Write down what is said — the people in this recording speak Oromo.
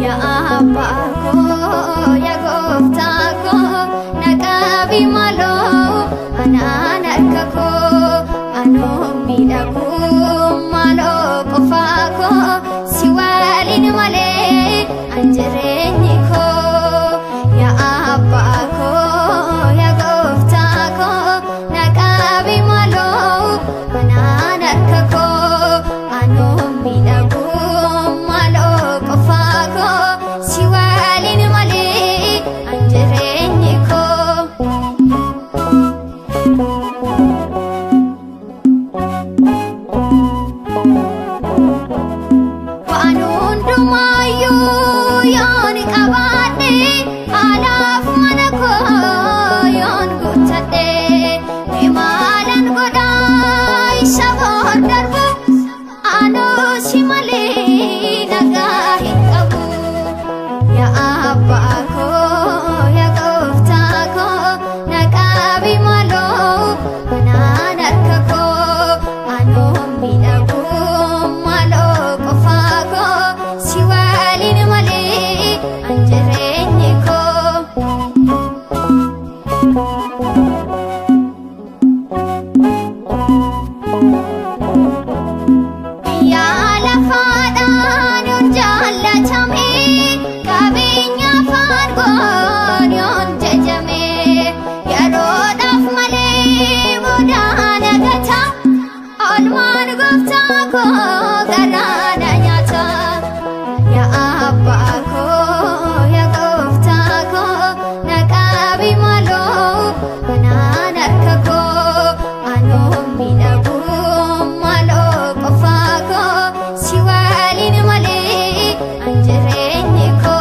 Ya Abbako ya Goftako naqabi malo anan harkako anu midhagu malo qofako si walin male anjireenyi ko ya Abbako ya Goftako naqabi malo anan harkako anu midhagu malo qofako si walin male anjireenyi ko waan hundumayyuu yoon qabaadhe haalaaf mana koo yoon guuttadhe maalan godhaa isa boor darbu anuu si malee nagaa hin qabu ya Abbako ya Goftako naqabi malo anan harkako anu midhagu malo qofako si walin male anjireenyi ko biyya lafaadhaan yoon jaallatame qabeenya afaan goon yoon jajame yeroodhaaf malee boodaan agata olmaan Gooftaa koo garaadha nyaata ya Abbako ya Goftako naqabi malo anan harkako anu midhagu malo qofako si walin male anjireenyi ko